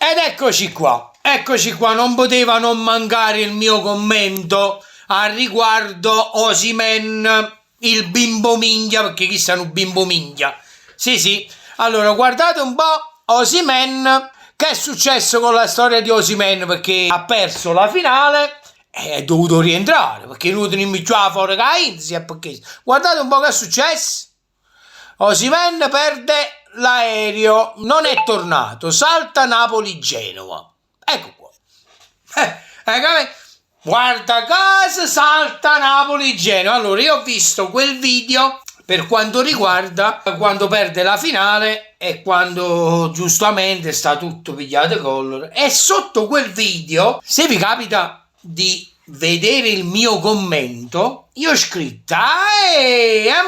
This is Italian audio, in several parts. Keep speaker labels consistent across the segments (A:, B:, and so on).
A: Ed eccoci qua, non poteva non mancare il mio commento al riguardo Osimhen, il bimbo minchia, perché chi sta un bimbo minchia? Sì, allora guardate un po' Osimhen, che è successo con la storia di Osimhen, perché ha perso la finale e è dovuto rientrare, perché non tenim già fuori che Inzia, perché guardate un po' che è successo. Osimhen perde l'aereo, non è tornato, salta Napoli-Genova. Ecco qua. Guarda caso salta Napoli-Genova. Allora, io ho visto quel video per quanto riguarda quando perde la finale e quando giustamente sta tutto pigliato collo. E sotto quel video, se vi capita di vedere il mio commento, io ho scritto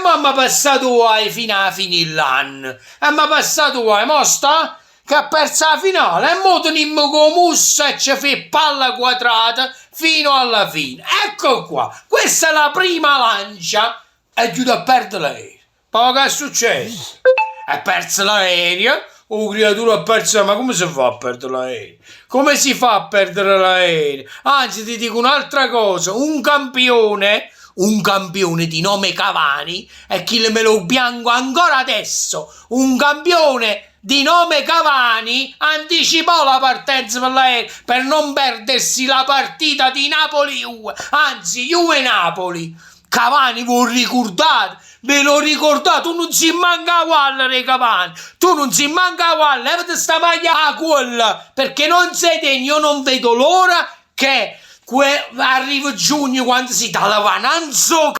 A: mamma passato fino a finire l'anno, ma passato mosta che ha perso la finale e mo tenimmo con mussa e ci fa palla quadrata fino alla fine. Ecco qua, questa è la prima lancia e giù a perdere l'aereo. Poi che è successo? Ha perso l'aereo. Oh, creatura ha perso, ma come si fa a perdere l'aereo? Come si fa a perdere l'aereo? Anzi, ti dico un'altra cosa, un campione di nome Cavani, e chi me lo bianco ancora adesso, un campione di nome Cavani anticipò la partenza per l'aereo per non perdersi la partita di Napoli-Juve, anzi Juve-Napoli. Cavani, ve lo ricordate, tu non si manca uguale, Cavani, tu non si manca uguale, levate sta maglia a quella, perché non sei degno, io non vedo l'ora che arriva giugno quando si dà la vananza,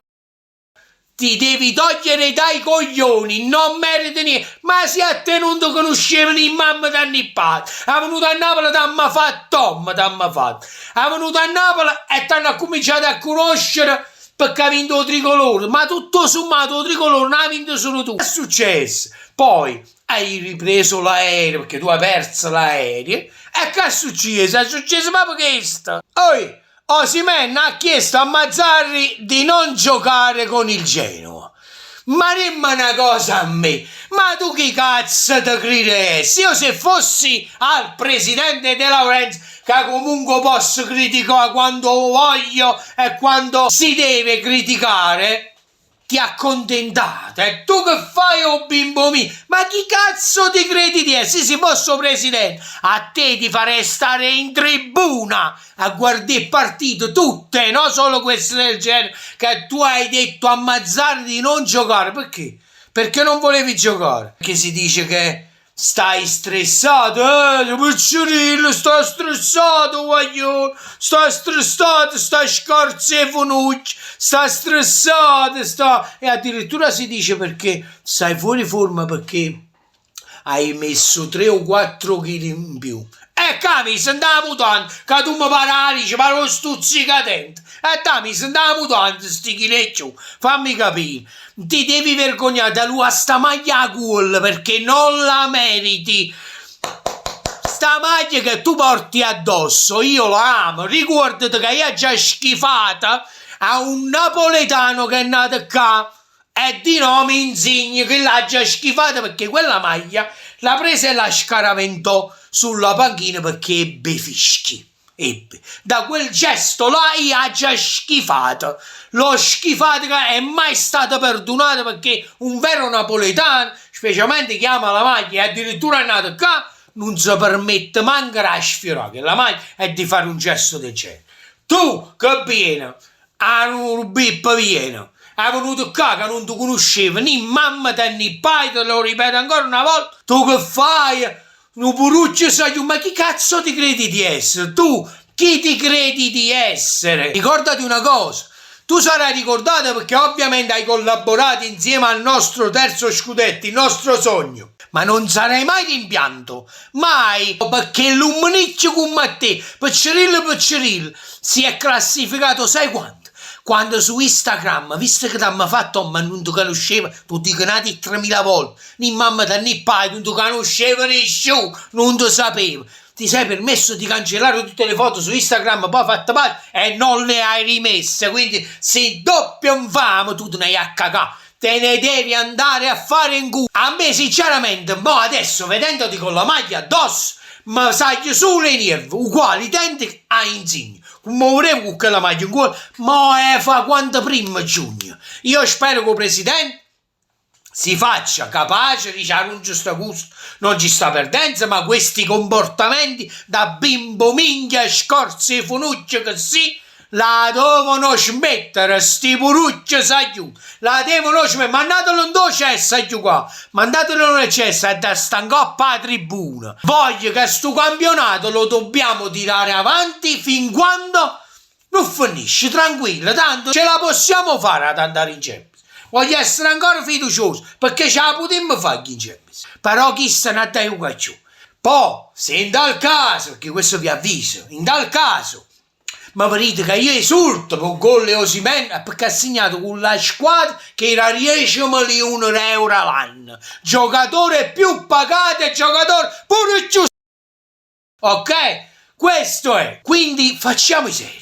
A: ti devi togliere dai coglioni, non meriti niente, ma si è tenuto che conoscevano i mamma da nippati, è venuto a Napoli t'hanno fatto, è venuto a Napoli e t'hanno cominciato a conoscere perché ha vinto il tricolore, ma tutto sommato il tricolore non ha vinto solo tu. Che è successo? Poi hai ripreso l'aereo perché tu hai perso l'aereo e che è successo? È successo proprio questo. Osimhen ha chiesto a Mazzarri di non giocare con il Genoa. Ma dimmi una cosa a me, ma tu chi cazzo ti crederesti? Io se fossi al presidente De Laurentiis, che comunque posso criticare quando voglio e quando si deve criticare, ti accontentate. E tu che fai, oh bimbo mio? Ma chi cazzo ti credi di essere? Se fossi presidente, a te ti farei stare in tribuna a guardare il partito, tutte, non solo queste del genere, che tu hai detto a Mazzarri di non giocare. Perché? Perché non volevi giocare? Perché si dice che stai stressato, piccirillo, stai stressato, guaglione, stai stressato, stai scarsevonucci, stai stressato, e addirittura si dice perché stai fuori forma perché hai messo 3 o 4 kg in più. E mi sentiamo mutante, che tu mi paralici, ma lo stuzzicadente. E mi sentiamo mutante, sti chilecci, fammi capire. Ti devi vergognare da lui a sta maglia a cuore, perché non la meriti. Sta maglia che tu porti addosso, io la amo. Ricordati che io già schifata a un napoletano che è nato qua e di nome Insigne, che l'ha già schifata perché quella maglia l'ha presa e la scaraventò sulla panchina perché ebbe fischi. Da quel gesto là io ha già schifato. L'ho schifato che è mai stato perdonato perché un vero napoletano, specialmente chi ama la maglia e addirittura è nato qua, non si permette manco a sfiorare che la maglia e di fare un gesto del genere. Tu che vieni, a un bip vieni, è venuto qua che non ti conosceva né mamma né pai, te lo ripeto ancora una volta, tu che fai? Non puruccio sai, ma chi cazzo ti credi di essere? Tu chi ti credi di essere? Ricordati una cosa, tu sarai ricordato perché ovviamente hai collaborato insieme al nostro terzo scudetto, il nostro sogno, ma non sarai mai rimpianto, mai, perché l'umanicchio come te, Piccirillo, si è classificato, sai quanto? Quando su Instagram, visto che ti hanno fatto, ma non ti conosceva, tu ti canati 3000 volte, né mamma né pai, non ti conosceva nessuno, non ti sapeva. Ti sei permesso di cancellare tutte le foto su Instagram, poi fatte parte e non le hai rimesse, quindi se doppio infame tu te ne hai a cagare. Te ne devi andare a fare in culo. A me sinceramente, mo adesso vedendoti con la maglia addosso, ma sai solo i nervi, uguali, identici a Insigne. Come vorremmo con quella maglia ancora, ma fa quanto prima giugno. Io spero che il Presidente si faccia capace di dare un giusto gusto, non ci sta perdenza, ma questi comportamenti da bimbo minchia scorsi funucci che sì, la devono smettere, sti purucci sagliù, la devono smettere, mandatelo in due cesse qua, mandatelo in cesse e da stancoppa a tribuna. Voglio che sto campionato lo dobbiamo tirare avanti fin quando non finisce, tranquillo, tanto ce la possiamo fare ad andare in Champions. Voglio essere ancora fiducioso, perché ce la potremmo fare in Champions. Però chi se ne dà un cacciù. Poi, se in tal caso, perché questo vi avviso, in tal caso, ma vedete che io esulto per il gol di Osimhen perché ha segnato con la squadra che era 10 milioni di euro all'anno. Giocatore più pagato e giocatore pure giusto. Ok? Questo è. Quindi facciamo i seri.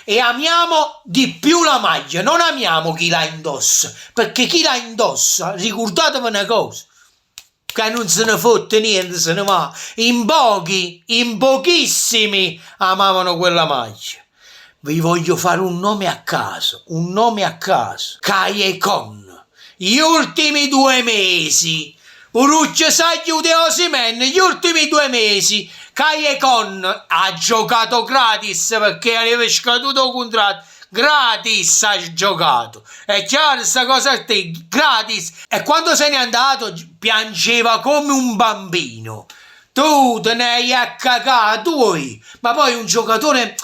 A: E amiamo di più la maglia, non amiamo chi la indossa, perché chi la indossa, ricordatevi una cosa, che non se ne fotte niente, se ne va. In pochissimi amavano quella maglia. Vi voglio fare un nome a caso, Callejon. Gli ultimi 2 mesi, Uruccio Sagliu de Osimhen, gli ultimi 2 mesi, Callejon ha giocato gratis perché aveva scaduto il contratto. Gratis ha giocato. È chiaro questa cosa a te? Gratis. E quando se n'è andato piangeva come un bambino. Tu te ne hai a cagare, ma poi un giocatore...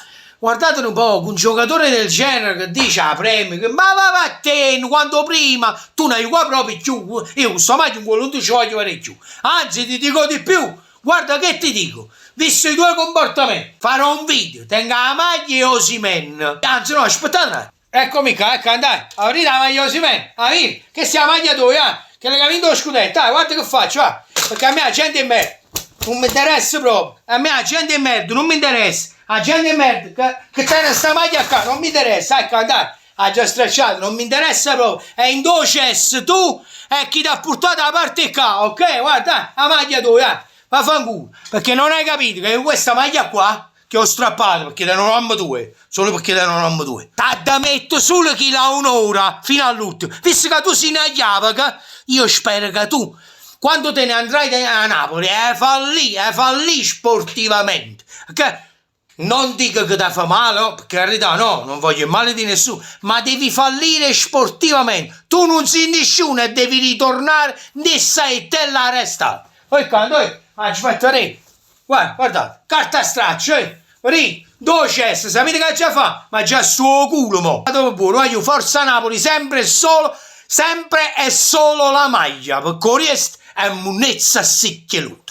A: Guardate un po', un giocatore del genere che dice a premio, ma va a te, quando prima tu ne hai qua proprio più, io questo maggio quello non ti ci voglio vedere più, anzi ti dico di più, guarda che ti dico, visto i tuoi comportamenti, farò un video, tenga la maglia e Osimhen, anzi no, aspettate un attimo, eccomi qua, ecco andai, aprite la maglia Osimhen, aprite, che sia la maglia tua, che l'hai vinto lo scudetto, guarda che faccio, perché a me la gente è merda, non mi interessa proprio, a me la gente è merda, non mi interessa. La gente è merda, che tiene sta maglia qua, non mi interessa, ecco andai, ha già stracciato, non mi interessa proprio, è in due cesse, tu e chi ti ha portato la parte qua, ok? Guarda, la maglia tua, vaffanculo, perché non hai capito che questa maglia qua, che ho strappato, perché te non ho due, solo perché te non ho due, t'ha metto solo chi l'ha un'ora, fino all'ultimo, visto che tu sei una chiava, io spero che tu, quando te ne andrai a Napoli, fallì sportivamente, ok? Non dico che ti fa male, per carità, no, non voglio il male di nessuno, ma devi fallire sportivamente. Tu non sei nessuno e devi ritornare nessa e te la resta. Poi quando ci fatto re, guardate, carta straccio, due cesse, sapete che già fa? Ma già suo culo, mo. Dove buono, io forza Napoli, sempre e solo la maglia, perché il resto è munezza a secchia lui.